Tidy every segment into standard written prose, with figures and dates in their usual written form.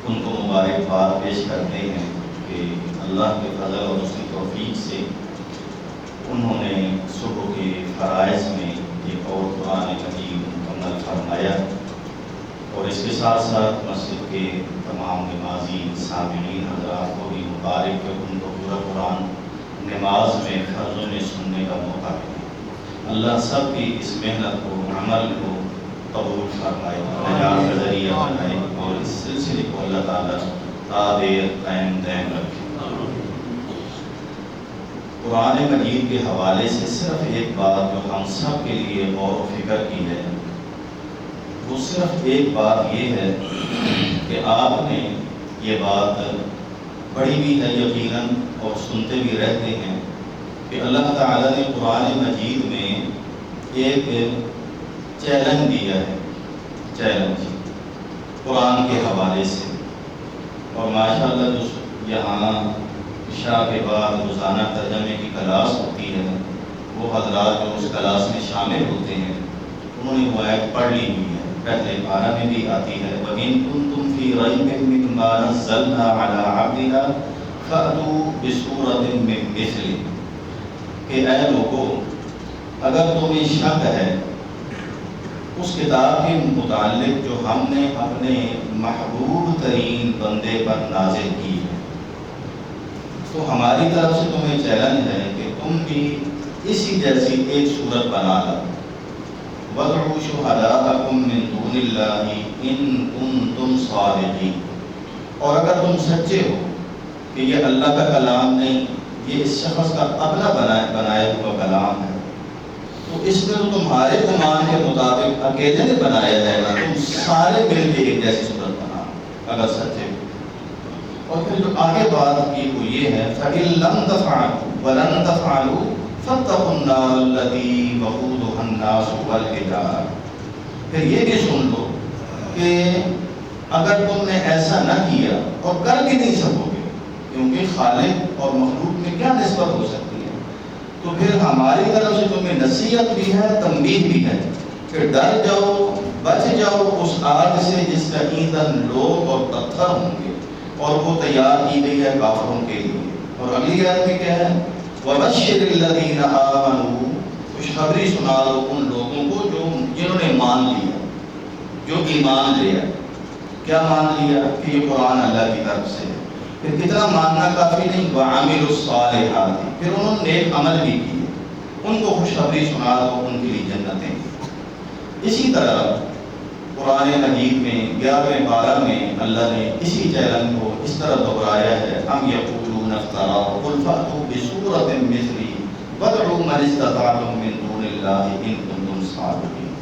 ان کو مبارکباد پیش کرتے ہیں کہ اللہ کے فضل اور اس کی توفیق سے انہوں نے صبح کے فرائض میں ایک اور قرآن مجید مکمل فرمایا، اور اس کے ساتھ ساتھ مسجد کے تمام نمازی سامعین حضرات کو بھی مبارک کہ ان کو پورا قرآن نماز میں فرضوں میں سننے کا موقع ملا۔ اللہ سب کی اس محنت کو، عمل کو قبول فرمائے، نجات کا ذریعہ بنائے، اور اس سلسلے کو اللہ تعالیٰ تا دیر قائم دائم رکھے۔ قرآن مجید کے حوالے سے صرف ایک بات جو ہم سب کے لیے غور و فکر کی ہے، وہ صرف ایک بات یہ ہے کہ آپ نے یہ بات پڑھی بھی ہے یقیناً اور سنتے بھی رہتے ہیں کہ اللہ تعالیٰ نے قرآن مجید میں ایک چیلنج دیا ہے، چیلنج قرآن کے حوالے سے، اور ماشاءاللہ جو یہاں عشاء کے بعد روزانہ ترجمے کی کلاس ہوتی ہے، وہ حضرات جو اس کلاس میں شامل ہوتے ہیں انہوں نے وہ آیت پڑھ لی ہوئی ہے، پہلے پارہ میں بھی آتی ہے وَإِن كُنتُمْ فِي رَيْبٍ مِّمَّا نَزَّلْنَا عَلَىٰ عَبْدِنَا فَأْتُوا بِسُورَةٍ مِّن مِّثْلِهِ، کہ اے لوگوں اگر تمہیں شک ہے اس کتاب کے متعلق جو ہم نے اپنے محبوب ترین بندے پر نازل کی ہے، تو ہماری طرف سے تمہیں چیلنج ہے کہ تم بھی اسی جیسی ایک صورت بنا لاؤ۔ وَادْعُوا شُهَدَاءَكُم مِّن دُونِ اللَّهِ إِن كُنتُمْ صَادِقِينَ، اور اگر تم سچے ہو کہ یہ اللہ کا کلام نہیں، یہ اس شخص کا اپنا بنایا ہوا کلام ہے، تو اس میں تو تمہارے گمان کے مطابق اکیلے نے بنایا جائے گا، تم سارے مل کے ایک جیسی صورت بنا اگر سچے ہو۔ اور پھر جو آگے بات کی وہ یہ ہے فَإِن لَمْ تَفْعَلُوا وَلَن تَفْعَلُوا فَاتَّقُوا النَّارَ الَّتِي وَقُودُهَا النَّاسُ وَالْحِجَارَةُ، پھر یہ بھی سن لو کہ اگر تم نے ایسا نہ کیا اور کر بھی نہیں سکو گے، کیونکہ خالق اور مخلوق میں کیا نسبت ہو سکتی ہے، تو پھر ہماری طرف سے تمہیں نصیحت بھی ہے، تنبیہ بھی ہے کہ ڈر جاؤ، بچ جاؤ اس آگ سے جس کا ایندھن لوگ اور پتھر ہوں گے، اور وہ تیار کی گئی ہے کافروں کے لیے۔ اور اگلی آیت میں کیا ہے وَبَشِّرِ الَّذِينَ آمَنُوا، خوشخبری سنا دو ان لوگوں کو جنہوں نے مان لیا، جو ایمان لیا۔ کیا مان لیا؟ کہ یہ قرآن اللہ کی طرف سے ہے۔ پھر کتنا ماننا کافی نہیں، وَعَمِلُوا الصَّالِحَاتِ، پھر انہوں نے نیک عمل بھی کیے، ان کو خوشخبری سنا دو، ان کے لیے جنتیں۔ اسی طرح قرآن مجید میں 11ویں پارہ میں اللہ نے اسی چیلنج کو اس طرح دہرایا ہے ام یقولون افتراہ قل فأتوا بسورۃ مثلہ وادعوا من استطعتم من دون اللہ ان کنتم صادقین،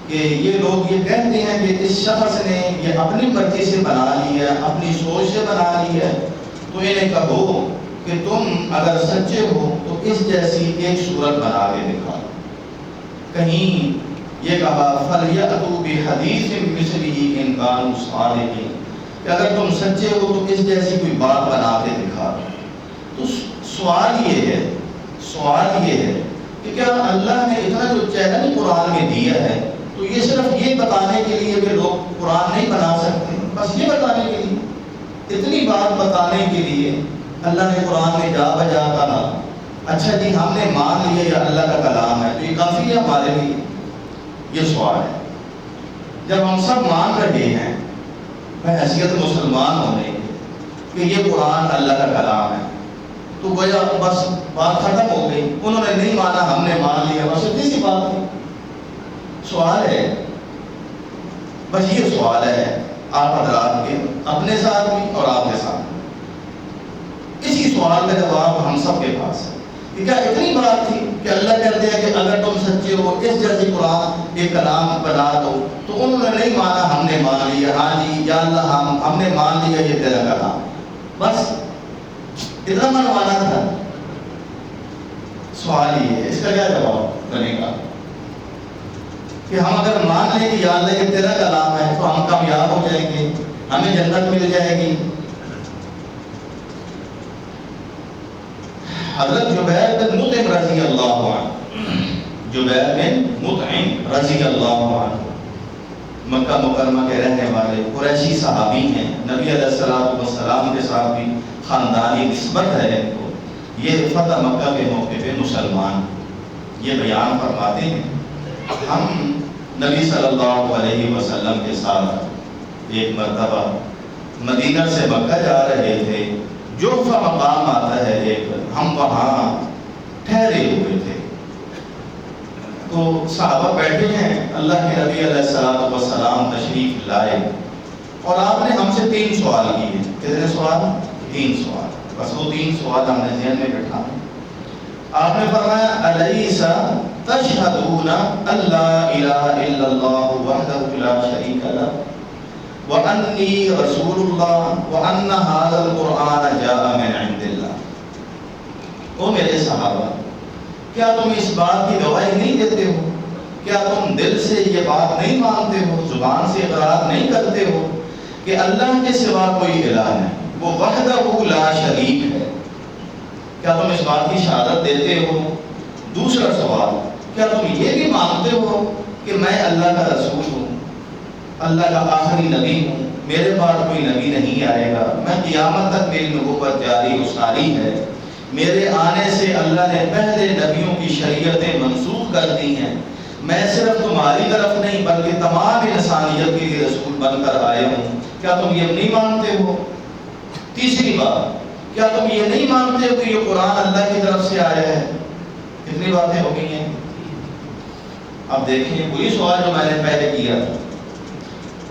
کہ یہ لوگ یہ کہتے ہیں کہ اس شخص نے یہ اپنی مرضی سے بنا لی ہے، اپنی سوچ سے بنا لی ہے، تو انہیں کہو کہ تم اگر سچے ہو تو اس جیسی ایک صورت بنا کے دکھاؤ۔ کہیں یہ کہا فَلْيَأْتُوا بِحَدِيثٍ مِّثْلِهِ إِن كَانُوا صَادِقِينَ، کہ اگر تم سچے ہو تو اس جیسی کوئی بات بنا کے دکھا دو۔ تو سوال یہ ہے کہ کیا اللہ نے اتنا جو چیلنج قرآن میں دیا ہے تو یہ صرف یہ بتانے کے لیے کہ لوگ قرآن نہیں بنا سکتے، بس یہ بتانے کے لیے، اتنی بات بتانے کے لیے اللہ نے قرآن میں جا بجا کہا اچھا جی ہم نے مان لیا یہ اللہ کا کلام ہے تو یہ کافی ہے ہمارے لیے؟ یہ سوال ہے۔ جب ہم سب مان رہے ہیں بحیثیت مسلمان ہونے کہ یہ قرآن اللہ کا کلام ہے، تو گویا بس بات ختم ہو گئی، انہوں نے نہیں مانا ہم نے مان لیا، بس اتنی سی بات تھی۔ سوال ہے، بس یہ سوال ہے آپ حضرات کے اپنے ساتھ بھی اور آپ کے ساتھ بھی۔ اسی سوال کا جواب ہم سب کے پاس ہے کہ کیا اتنی بات تھی کہ اللہ کہتے ہیں کہ اگر تم سچے ہو اس جیسی قرآن ایک کلام بنا دو، تو انہوں نے نہیں مانا ہم نے مان لیا، ہاں جی یا اللہ ہم نے مان لیا یہ تیرا کلام، بس اتنا منوانا تھا۔ سوال یہ ہے، اس کا کیا جواب بنے گا کہ ہم اگر مان لیں کہ یا اللہ یہ تیرا کلام ہے تو ہم کامیاب ہو جائیں گے، ہمیں جنت مل جائے گی۔ حضرت جبیر بن مطعم رضی اللہ عنہ، جبیر بن مطعم رضی اللہ عنہ مکہ مکرمہ کے رہنے والے قریشی صحابی ہیں، نبی علیہ السلام کے ساتھ بھی خاندانی نسبت ہے ان کو، یہ فتح مکہ کے موقع پہ مسلمان یہ بیان فرماتے ہیں ہم نبی صلی اللہ علیہ وسلم کے ساتھ ایک مرتبہ مدینہ سے مکہ جا رہے تھے، جوفہ مقام آتا ہے ایک، ہم وہاں ٹھہرے ہوئے تھے، تو صحابہ بیٹھے ہیں، اللہ کے نبی علیہ السلام تشریف لائے اور آپ نے ہم سے 3 سوال کیے۔ کتنے سوال؟ 3 سوال، بس وہ 3 سوال ہم نے ذہن میں بٹھا۔ آپ نے فرمایا الیس تشہدون ان لا الہ الا اللہ وحدہ لا شریک لہ وانی رسول اللہ وان ھذا القرآن جاء من عند اللہ۔ او میرے صحابہ، کیا تم اس بات کی گواہی نہیں دیتے ہو؟ کیا تم دل سے یہ بات نہیں مانتے ہو، زبان سے اقرار نہیں کرتے ہو کہ اللہ کے سوا کوئی الہ نہیں، وہ وحدہ لا شریک ہے؟ کیا تم اس بات کی شہادت دیتے ہو؟ دوسرا سوال، کیا تم یہ بھی مانتے ہو کہ میں اللہ کا رسول ہوں، اللہ کا آخری نبی ہوں، میرے بعد کوئی نبی نہیں آئے گا، میں قیامت تک میری نبوت جاری و ساری ہے، میرے آنے سے اللہ نے پہلے نبیوں کی شریعتیں منسوخ کر دی ہیں، میں صرف تمہاری طرف نہیں بلکہ تمام انسانیت کے لیے رسول بن کر آیا ہوں، کیا تم یہ نہیں مانتے ہو؟ تیسری بات، کیا تم یہ نہیں مانتے ہو کہ یہ قرآن اللہ کی طرف سے آیا ہے؟ کتنی باتیں ہو گئی ہیں؟ اب دیکھیں وہی سوال جو میں نے پہلے کیا تھا،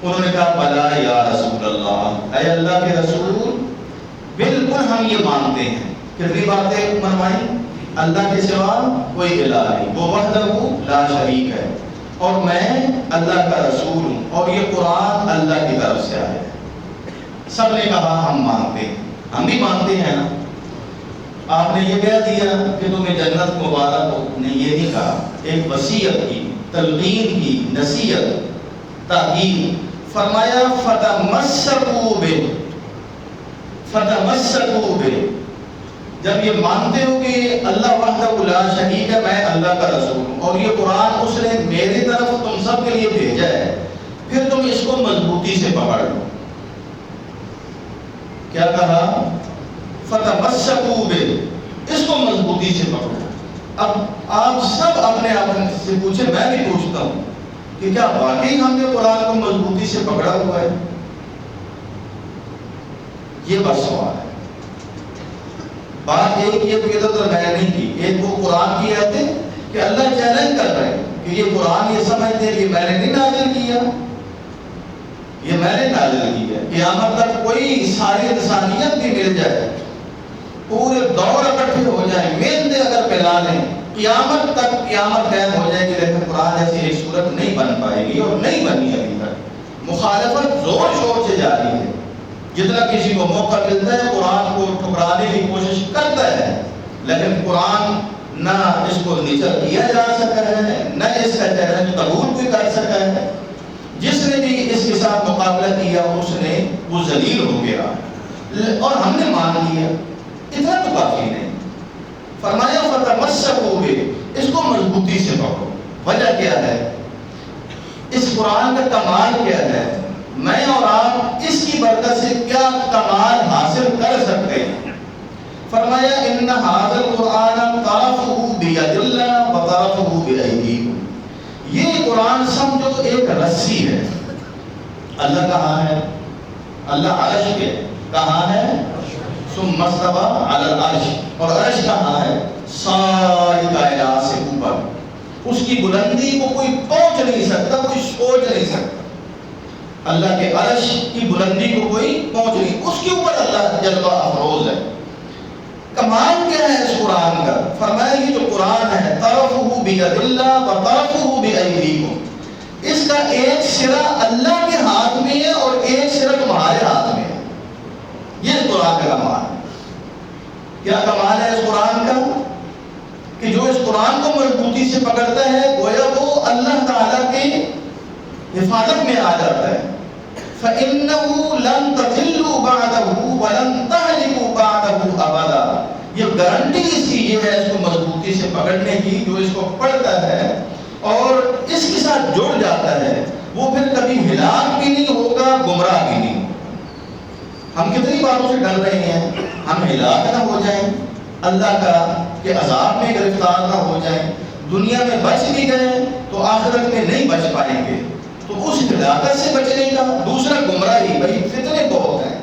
انہوں نے کہا بلا یا رسول اللہ، اے اللہ کے رسول بالکل ہم یہ مانتے ہیں۔ کتنی باتیں منوائی؟ اللہ کے سوا کوئی الہ نہیں، وہ وحدہ لا شریک ہے، اور میں اللہ کا رسول ہوں، اور یہ قرآن اللہ کی طرف سے آیا ہے۔ سب نے کہا ہم مانتے ہیں، ہم بھی مانتے ہیں نا۔ آپ نے یہ کہہ دیا کہ تمہیں جنت مبارک ہو، نے یہ نہیں کہا، ایک وصیت کی، تلقین کی، نصیحت، تاکید، فرمایا فتمسکوا بہ، فتمسکوا بہ، جب یہ مانتے ہو کہ اللہ وحدہ لا شریک ہے، میں اللہ کا رسول ہوں، اور یہ قرآن اس نے میری طرف تم سب کے لیے بھیجا ہے، پھر تم اس کو مضبوطی سے پکڑ لو۔ کیا کہا؟ فتمسکوا بہ، اس کو مضبوطی سے پکڑو۔ اب آپ سب اپنے آپ سے پوچھیں، میں بھی پوچھتا ہوں کہ کیا واقعی ہم نے قرآن کو مضبوطی سے پکڑا ہوا ہے؟ یہ بس سوال ہے۔ بات ایک یہ تو میں نے نہیں کی، ایک وہ قرآن کی آیتیں کہ اللہ چیلنج کر رہے ہیں کہ یہ قرآن یہ سمجھتے ہیں کہ میں نے نہیں نازل کیا، یہ میں نے نازل کیا، قیامت تک کوئی ساری انسانیت بھی مل جائے، پورے دور اکٹھے ہو جائیں، میندے اگر پلا لیں، قیامت تک قیامت قائم ہو جائے گی، لیکن قرآن جیسی ایک صورت نہیں بن پائے گی، اور نہیں بنی ابھی تک۔ مخالفت زور شور سے جاری ہے، جتنا کسی کو موقع ملتا ہے قرآن کو ٹھکرانے کی کوشش کرتا ہے، لیکن قرآن نہ اس کو نیچر کیا جا سکا ہے، نہ اس کا چیلنج قبول کوئی کر سکا ہے۔ جس نے بھی اس کے ساتھ مقابلہ کیا اس نے وہ ذلیل ہو گیا، اور ہم نے مان لیا، اتنا تو کافی نہیں۔ فرمایا فتمسکوا بہ، اس کو مضبوطی سے پکڑو۔ وجہ کیا ہے؟ اس قرآن کا کمال کیا ہے؟ میں اور آپ اس کی برکت سے کیا کمال حاصل کر سکتے ہیں؟ فرمایا ان ھذا القرآن طرفہ بید اللہ وطرفہ بایدیکم، یہ قرآن سمجھو ایک رسی ہے۔ اللہ کہاں ہے؟ اللہ عرش پہ کہاں ہے؟ ثم استوى علی العرش، اور عرش کہاں ہے؟ ساری کائنات سے اوپر، اس کی بلندی کو کوئی پہنچ نہیں سکتا، کوئی سوچ نہیں سکتا۔ اللہ کے عرش کی بلندی کو کوئی پہنچ نہیں، اس کے اوپر اللہ جلوہ افروز ہے۔ کمال کیا ہے اس قرآن کا؟ فرمایا یہ جو قرآن ہے طرفہ بید اللہ و طرفہ بایدیکم، اس کا ایک سرا اللہ کے ہاتھ میں ہے اور ایک سرا تمہارے ہاتھ میں ہے۔ یہ اس قرآن کا کمال ہے۔ کیا کمال ہے اس قرآن کا؟ کہ جو اس قرآن کو مضبوطی سے پکڑتا ہے گویا وہ اللہ تعالیٰ کی حفاظت میں آ جاتا ہے۔ فَإِنَّهُ لَن تَضِلُّوا بَعْدَهُ وَلَن تَهْلِكُوا بَعْدَهُ أَبَدًا، یہ گارنٹی اس کی یہ ہے اس کو مضبوطی سے پکڑنے کی، جو اس کو پڑھتا ہے اور اس کے ساتھ جڑ جاتا ہے، وہ پھر کبھی ہلاک بھی نہیں ہوگا، گمراہ بھی نہیں ہوگا۔ ہم کتنی باتوں سے ڈر رہے ہیں، ہم ہلاک نہ ہو جائیں، اللہ کا کہ عذاب میں گرفتار نہ ہو جائیں، دنیا میں بچ بھی گئے تو آخرت میں نہیں بچ پائیں گے، تو اس ہلاکت سے بچنے کا۔ دوسرا گمراہی، بھائی فتنے بہت ہیں،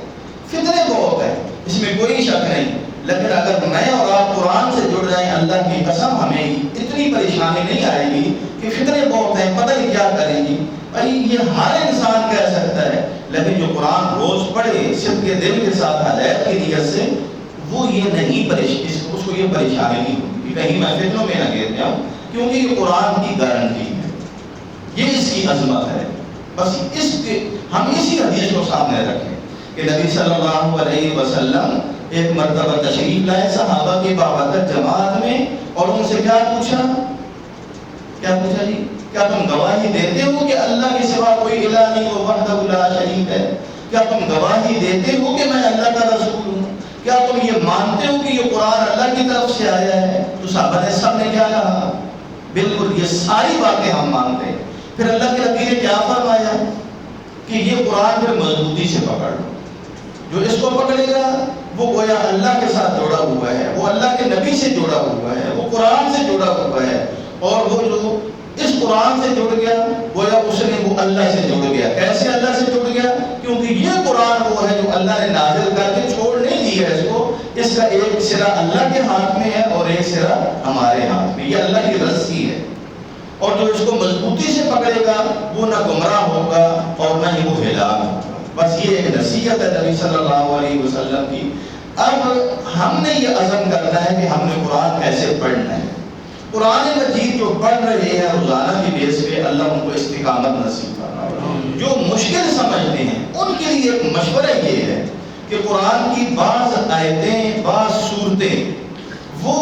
فتنے بہت ہیں، اس میں کوئی شک نہیں، لیکن اگر میں اور آپ قرآن سے جڑ جائیں، اللہ کی قسم ہمیں اتنی پریشانی نہیں آئے گی کہ فتنے بہت ہیں، پتہ نہیں کیا کریں گی۔ بھائی یہ ہر انسان کہہ سکتا ہے، لیکن جو قرآن روز پڑھے صدق کے دل کے ساتھ ہدایت کی نیت سے، وہ یہ نہیں اس کو یہ پریشانی نہیں ہوگی کہ کہیں میں فتنوں میں نہ گر جاؤں، کیونکہ یہ قرآن کی گارنٹی ہے، یہ اس کی عظمت ہے۔ بس ہم اسی حدیث کو سامنے رکھیں کہ نبی صلی اللہ علیہ وسلم ایک مرتبہ تشریف لائے صحابہ کی بابرکت جماعت میں، اور ان سے کیا پوچھا جی؟ کیا تم گواہی دیتے ہو کہ اللہ کے سوا کوئی الہ نہیں، وہ وحدہ لا شریک ہے؟ کیا تم گواہی دیتے ہو کہ میں اللہ کا رسول ہوں؟ کیا تم یہ مانتے ہو کہ یہ قرآن اللہ کی طرف سے آیا ہے؟ تو صحابہ نے سب نے کیا کہا؟ بالکل، یہ ساری باتیں ہم مانتے ہیں۔ پھر اللہ کے نبی نے کیا فرمایا کہ یہ قرآن پھر مضبوطی سے پکڑ لو، جو اس کو پکڑے گا وہ گویا اللہ کے ساتھ جڑا ہوا ہے، وہ اللہ کے نبی سے جڑا ہوا ہے، وہ قرآن سے جڑا ہوا ہے، اور وہ جو اس قرآن سے جڑ گیا گویا اس نے وہ اللہ سے جڑ گیا۔ کیسے اللہ سے جڑ گیا؟ کیونکہ یہ قرآن وہ ہے جو اللہ نے نازل کر کے چھوڑ نہیں دیا ہے اس کو، اس کا ایک سرا اللہ کے ہاتھ میں ہے اور ایک سرا ہمارے ہاتھ میں، یہ اللہ کی رسی ہے، اور جو اس کو مضبوطی سے پکڑے گا وہ نہ گمراہ ہوگا اور نہ ہی وہ ہلاک ہوگا۔ بس یہ ایک نصیحت ہے نبی صلی اللہ علیہ وسلم کی۔ اب ہم نے یہ عزم کرنا ہے کہ ہم نے قرآن کیسے پڑھنا ہے۔ قرآن مجید جو پڑھ رہے ہیں روزانہ کی بیس پہ، اللہ ان کو استقامت نصیب فرمائے۔ جو مشکل سمجھتے ہیں ان کے لیے ایک مشورہ یہ ہے کہ قرآن کی بعض آیتیں، بعض صورتیں وہ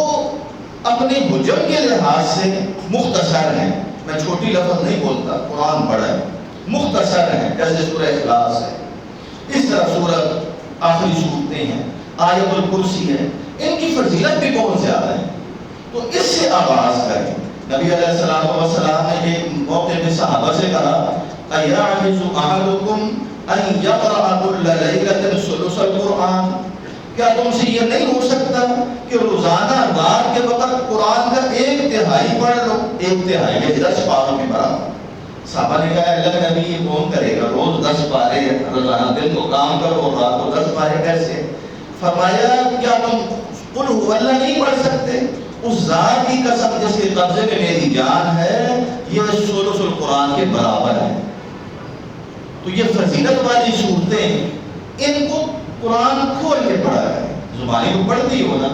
اپنے حجم کے لحاظ سے مختصر ہیں، میں چھوٹی لفظ نہیں بولتا، قرآن بڑا ہے، مختصر ہیں، جیسے سورہ اخلاص ہے، اس طرح سورت آخری صورتیں ہیں، آیت الکرسی ہے، ان کی فضیلت بھی بہت زیادہ ہے، تو اس سے آغاز کریں۔ نبی علیہ السلام نے ایک موقع میں صحابہ سے کہا اَيَعْجِزُ أَحَدُكُمْ أَن يَقْرَأَ كُلَّ لَيْلَةٍ ثُلُثَ الْقُرْآنِ، کیا تم سے یہ نہیں ہو سکتا کہ روزانہ رات کے وقت قرآن کا 1/3 پڑھ لو؟ 1/3 یہ 10 پاروں کے برابر۔ صحابہ نے کہا اللہ کے نبی یہ کون کرے گا، روز 10 پارے روزانہ، دن کو کام کرو اور رات کو 10 پارے کیسے؟ فرمایا کیا تم قل هو اللہ نہیں پڑھ سکتے؟ اس ذات کی قسم جس کے قبضے میں میری جان ہے، یہ ثلث القرآن کے برابر ہے۔ تو یہ فضیلت والی صورتیں، ان کو قرآن کھول کے پڑھا ہے، زبانی تو پڑھتی ہو نا،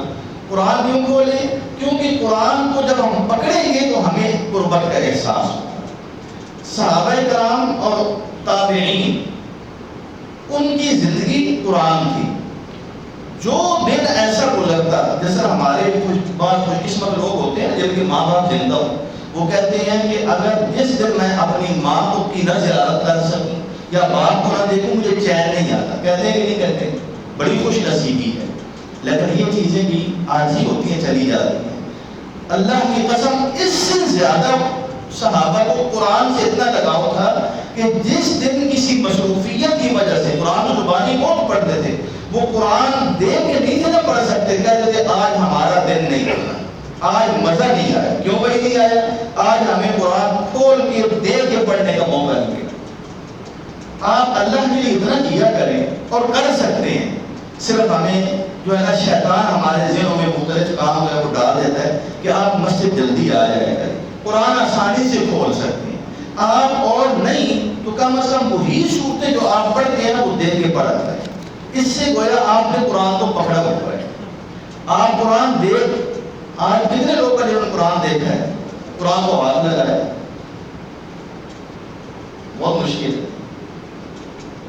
قرآن کیوں کھولے؟ کیونکہ قرآن کو جب ہم پکڑیں گے تو ہمیں قربت کا احساس ہوگا۔ صحابہ کرام اور تابعین، ان کی زندگی قرآن تھی۔ جو دن ایسا گزرتا، جیسے ہمارے کچھ بعض خوش قسمت لوگ ہوتے ہیں جن کے ماں باپ زندہ ہو، وہ کہتے ہیں کہ اگر جس دن میں اپنی ماں کو کی نہ زیارت کر سکوں یا باپ کو نہ دیکھوں مجھے چین نہیں آتا، کہتے ہیں کہ نہیں کہتے؟ بڑی خوش نصیبی ہے، لیکن یہ چیزیں بھی عارضی ہوتی ہیں، چلی جاتی ہیں۔ اللہ کی قسم اس سے زیادہ صحابہ کو قرآن سے اتنا لگاؤ تھا کہ جس دن کسی مصروفیت کی وجہ سے، قرآن تو زبانی بہت پڑھتے تھے، وہ قرآن دیکھ کے نہیں تھے نہ پڑھ سکتے، کہتے تھے آج ہمارا دن نہیں رہا، آج مزہ نہیں آیا۔ کیوں بھائی نہیں آیا؟ آج ہمیں قرآن کھول کے دیکھ کے پڑھنے کا موقع نہیں ملا۔ آپ اللہ کے لیے اتنا کیا کریں اور کر سکتے ہیں، صرف ہمیں جو ہے نا شیطان ہمارے ذہنوں میں مختلف کام جو ہے وہ ڈال دیتا ہے کہ آپ مسجد جلدی آ جائے کریں، قرآن آسانی سے کھول سکتے ہیں آپ، اور نہیں تو کم از کم وہی صورتیں جو آپ پڑھتے ہیں نا وہ دیکھ کے پڑھا کریں۔ اس سے گویا آپ نے قرآن کو پکڑا ہوا ہے۔ آپ قرآن دیکھ، آج کتنے لوگ کا جنہوں نے قرآن دیکھا ہے، قرآن کو ہاتھ لگایا ہے، بہت مشکل ہے۔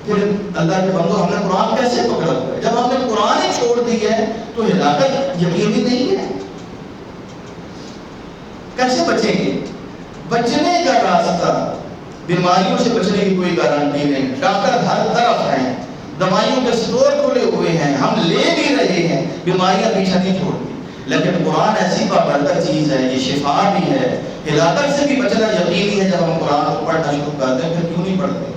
پھر اللہ کے بندو ہم نے قرآن کیسے پکڑا ہوا ہے؟ جب ہم نے قرآن ہی چھوڑ دی ہے تو ہلاکت یقینی نہیں ہے۔ کیسے بچیں گے؟ بچنے کا راستہ، بیماریوں سے بچنے کی کوئی گارنٹی نہیں، ڈاکٹر ہر طرف ہیں، دوائیوں کے اسٹور کھلے ہوئے ہیں، ہم لے بھی رہے ہیں، بیماریاں پیچھے نہیں چھوڑتی، لیکن قرآن ایسی بابرکت چیز ہے، یہ شفا بھی ہے ہلاکت سے بھی بچنا یقینی ہے جب ہم قرآن کو پڑھنا شروع کرتے ہیں، پھر کیوں نہیں پڑھتے؟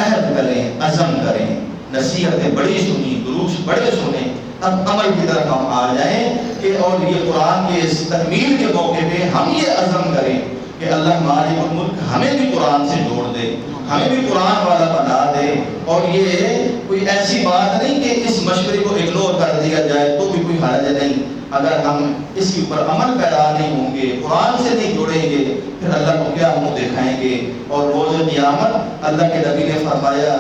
عہد کریں، عزم کریں، نصیحتیں بڑی سنی، دروس بڑے سنیں، اب عمل کی طرف ہم آ جائیں کہ اور یہ قرآن کے اس تکمیل کے موقع پہ ہم یہ عزم کریں کہ اللہ مالک الملک ہمیں بھی قرآن سے جوڑ دے، ہمیں بھی قرآن والا بنا دے، اور یہ کوئی ایسی بات نہیں کہ اس مشورے کو اگنور کر دیا جائے تو بھی کوئی حرج نہیں۔ اگر ہم اس کے اوپر عمل پیرا نہیں ہوں گے، قرآن سے نہیں جڑیں گے، پھر اللہ کو کیا منہ دکھائیں گے؟ اور روز قیامت اللہ کے نبی نے فرمایا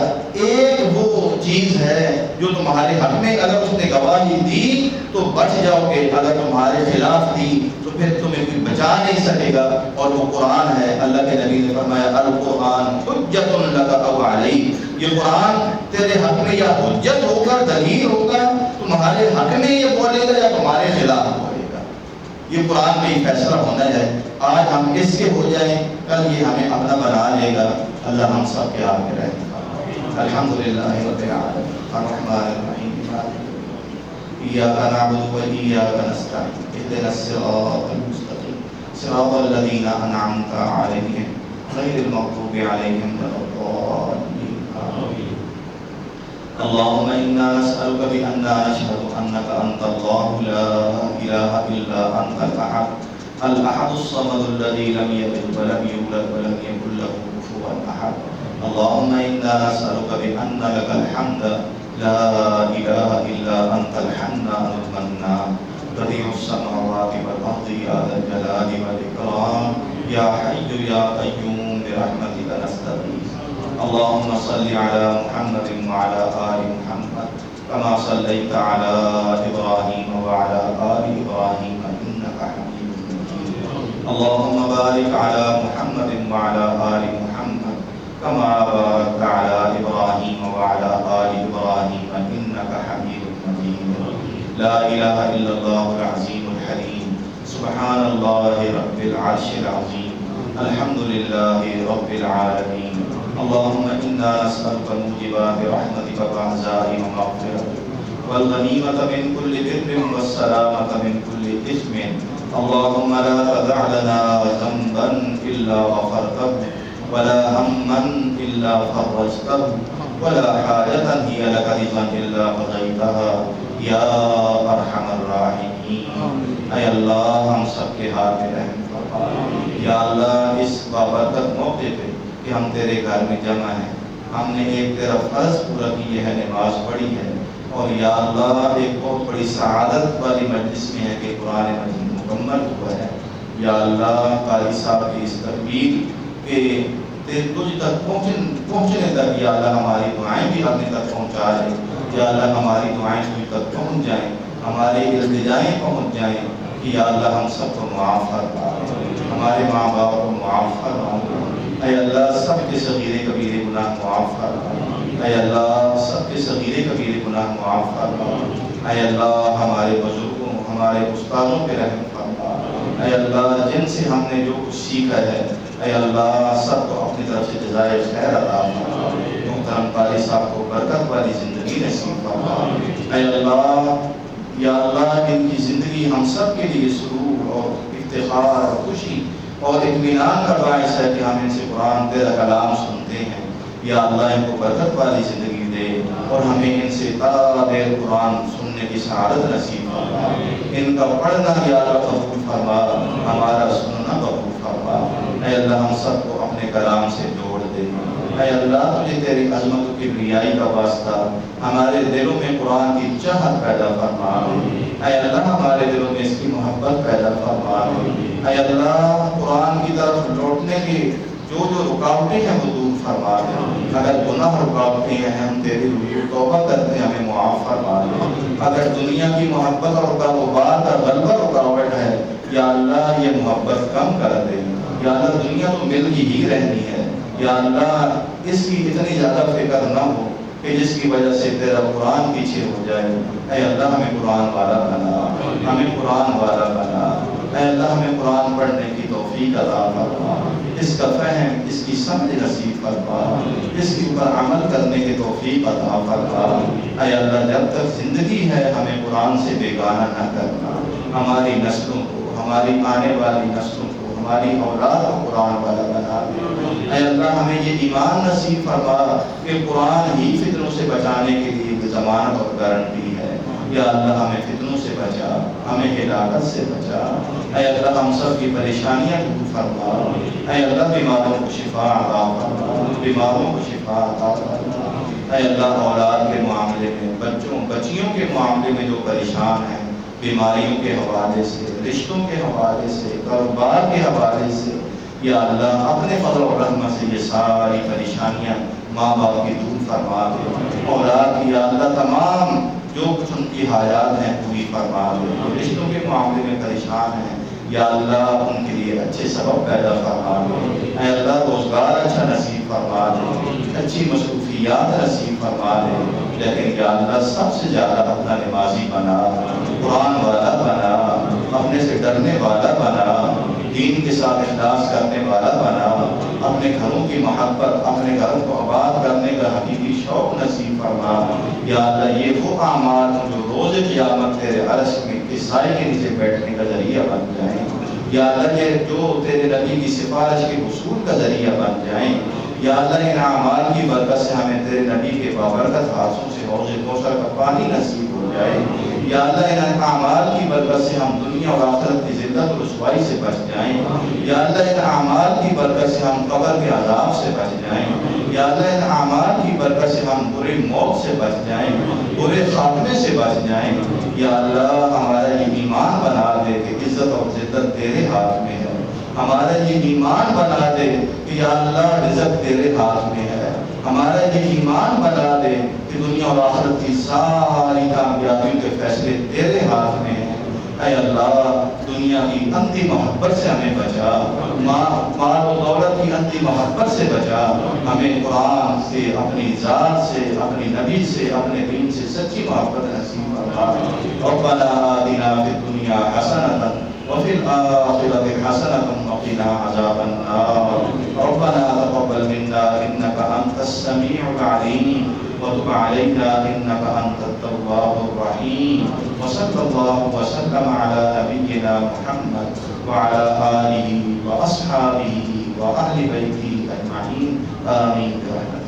ایک وہ چیز ہے جو تمہارے حق میں اگر اس نے گواہی دی تو بچ جاؤ گے، اگر تمہارے خلاف دی تو پھر تمہیں کوئی بچا نہیں سکے گا، اور وہ قرآن ہے۔ اللہ کے نبی نے فرمایا القرآن حجت لک او علیک، یہ قرآن تیرے حق میں یا حجت ہوگا، دلیل ہوگا، تمہارے حق میں یہ بولے گا یا تمہارے خلاف بولے گا، یہ قرآن میں ہی فیصلہ ہونا ہے۔ آج ہم اس کے ہو جائیں، کل یہ ہمیں اپنا بنا لے گا۔ اللہ ہم سب کے آگے رہے۔ الحمدللہ رب العالمین الرحمن الرحیم ایاک نعبد و ایاک نستعین اهدنا الصراط المستقیم صراط الذین انعمت علیہم غیر المغضوب علیہم ولا الضالین آمین۔ اللهم إنا نسألك بأننا نشهد أنك أنت الله لا إله إلا أنت الأحد الصمد الذي لم يلد ولم يولد ولم يكن له كفوا أحد۔ اللهم إنا نسألك بأن لك الحمد لا إله إلا أنت الحنان المنان بديع السماوات والأرض يا ذا الجلال والإكرام يا حي يا قيوم برحمتك نستغيث۔ اللهم صل على محمد وعلى آل محمد كما صليت على إبراهيم وعلى آل إبراهيم إنك حميد مجيد۔ اللهم بارك على محمد وعلى آل محمد كما باركت على إبراهيم وعلى آل إبراهيم إنك حميد مجيد۔ لا إله إلا الله العظيم الحليم سبحان الله رب العرش العظيم الحمد لله رب العالمين۔ اللهم إنا نسألك موجبات رحمتك وعزائم مغفرتك والغنيمة من كل بر والسلامة من كل إثم۔ اللهم لا تدع لنا ذنبا إلا غفرته ولا هما إلا فرجته ولا حاجة هي لك رضا إلا قضيتها يا أرحم الراحمين۔ اے اللہ ہم سب کے ہاتھ میں رحم فرما۔ یا اللہ اس بابرکت موقع پہ کہ ہم تیرے گھر میں جمع ہیں، ہم نے ایک تیرا فرض پورا کی ہے، نماز پڑھی ہے، اور یا اللہ ایک بہت بڑی سعادت والی مجلس میں ہے کہ قرآن مجید مکمل ہوا ہے۔ یا اللہ قاری صاحب کی اس تقریر کے تجھ تک پہنچنے تک یا اللہ ہماری دعائیں بھی اپنے تک پہنچا دیں۔ یا اللہ ہماری دعائیں تجھ تک پہنچ جائیں، ہمارے التجائیں پہنچ جائیں کہ یا اللہ ہم سب کو معاف فرما، ہمارے ماں باپ کو معاف فرما۔ اے اللہ سب کے صغیرے کبیرے گناہ معاف فرما۔ اے اللہ سب کے صغیرے کبیرے گناہ معاف فرما۔ اے اللہ ہمارے بزرگوں، ہمارے استادوں پہ رحم فرما۔ اے اللہ جن سے ہم نے جو کچھ سیکھا ہے، اے اللہ سب کو اپنی طرف سے جزائے خیر عطا فرما۔ محترم قاری صاحب کو برکت والی زندگی نصیب فرما۔ اے اللہ یا اللہ ان کی زندگی ہم سب کے لیے سرور اور افتخار اور خوشی اور اطمینان کا باعث ہے کہ ہم ان سے قرآن تیرا کلام سنتے ہیں۔ یا اللہ ان کو برکت والی زندگی دے اور ہمیں ان سے تا دیر قرآن سننے کی سعادت نصیب فرما۔ ان کا پڑھنا یا اللہ قبول فرما، ہمارا سننا قبول فرما۔ اے اللہ ہم سب کو اپنے کلام سے جوڑ دے۔ اے اللہ تجھے تیری عظمت کی بریائی کا واسطہ ہمارے دلوں میں قرآن کی چاہت پیدا فرما۔ اے اللہ ہمارے دلوں میں اس کی محبت پیدا فرما۔ اے اللہ قرآن کی طرف لوٹنے کی جو رکاوٹیں ہیں وہ دور فرما دے۔ اگر گناہ رکاوٹیں ہیں ہم تیری روی توبہ کرتے ہیں، ہمیں معاف فرما دے۔ اگر دنیا کی محبت اور کاروبار کا غلبہ رکاوٹ ہے یا اللہ یہ محبت کم کر دے۔ یا اللہ دنیا تو مل ہی رہنی ہے، یا اللہ اس کی اتنی زیادہ فکر نہ ہو کہ جس کی وجہ سے تیرا قرآن پیچھے ہو جائے۔ اے اللہ ہمیں قرآن والا بنا، ہمیں قرآن والا بنا۔ اے اللہ ہمیں قرآن پڑھنے کی توفیق عطا فرما، اس کا فہم، اس کی سمجھ نصیب فرما، اس کے اوپر عمل کرنے کی توفیق عطا فرما۔ اے اللہ جب تک زندگی ہے ہمیں قرآن سے بیگانہ نہ کرنا، ہماری نسلوں کو، ہماری آنے والی نسلوں کو ہماری اولاد کو قرآن والا بنا دے۔ اے اللہ ہمیں یہ ایمان نصیب فرما کہ قرآن ہی فتنوں سے بچانے کے لیے ضمانت اور گارنٹی ہے۔ یا اللہ ہمیں فتنوں سے بچا، ہمیں ہلاکت سے بچا۔ اے اللہ ہم سب کی پریشانیاں دور فرما۔ اے اللہ بیماروں کو شفا عطا فرما، بیماروں کو شفا عطا فرما۔ اے اللہ اولاد کے معاملے میں، بچوں بچیوں کے معاملے میں جو پریشان ہیں، بیماریوں کے حوالے سے، رشتوں کے حوالے سے، کاروبار کے حوالے سے، یا اللہ اپنے فضل و رحمت سے یہ ساری پریشانیاں ماں باپ کی دور فرما دے۔ اولاد کی یا اللہ تمام جو کچھ ان کی حاجات ہیں پوری فرما دے۔ جو رشتوں کے معاملے میں پریشان ہیں یا اللہ ان کے لیے اچھے سبب پیدا فرما دے۔ اے اللہ روزگار اچھا نصیب فرما دے، اچھی مصروفیات نصیب فرما دے۔ لیکن یا اللہ سب سے زیادہ اپنا نمازی بنا، قرآن والا بنا، اپنے سے ڈرنے والا بنا، دین کے ساتھ اخلاص کرنے والا بنا، اپنے گھروں کی محبت، اپنے گھروں کو آباد کرنے کا حقیقی شوق نصیب فرما۔ یا اللہ یہ وہ اعمال جو روز قیامت تیرے عرش کے سائے کے نیچے بیٹھنے کا ذریعہ بن جائیں۔ یا اللہ یہ جو تیرے نبی کی سفارش کے حصول کا ذریعہ بن جائیں۔ یا اللہ ان اعمال کی برکت سے ہمیں تیرے نبی کے بابرکت ہاتھوں سے حوض کوثر کا پانی نصیب ہو جائے۔ یا اللہ ان اعمال کی برکت سے ہم دنیا اور آخرت کی ذلت و رسوائی سے بچ جائیں۔ یا اللہ ان اعمال کی برکت سے ہم قبر کے عذاب سے بچ جائیں۔ یا اللہ ان اعمال کی برکت سے ہم برے موت سے بچ جائیں، برے خاتمے سے بچ جائیں۔ یا اللہ ہمارا یہ ایمان بنا دے کہ عزت اور ذلت تیرے ہاتھ میں ہے۔ ہمارا یہ ایمان بنا دے کہ یا اللہ رزق تیرے ہاتھ میں ہے۔ ہمارا یہ ایمان بنا دے کہ دنیا اور آخرت کی ساری کامیابیوں کے فیصلے تیرے ہاتھ میں ہیں۔ اے اللہ دنیا کی اندھی محبت سے ہمیں بچا، مال و دولت کی اندھی محبت سے بچا۔ ہمیں قرآن سے، اپنی ذات سے، اپنی نبی سے، اپنے دین سے سچی محبت نصیب فرما۔ ربنا آتنا فی الدنیا حسنۃ وفي الآخرة حسنة وقنا عذاب النار ربنا تقبل منا إنك أنت السميع العليم وتب علينا إنك أنت التواب الرحيم وصلى الله وسلم على نبينا محمد وعلى آله وأصحابه وأهل بيته أجمعين آمين برحمتك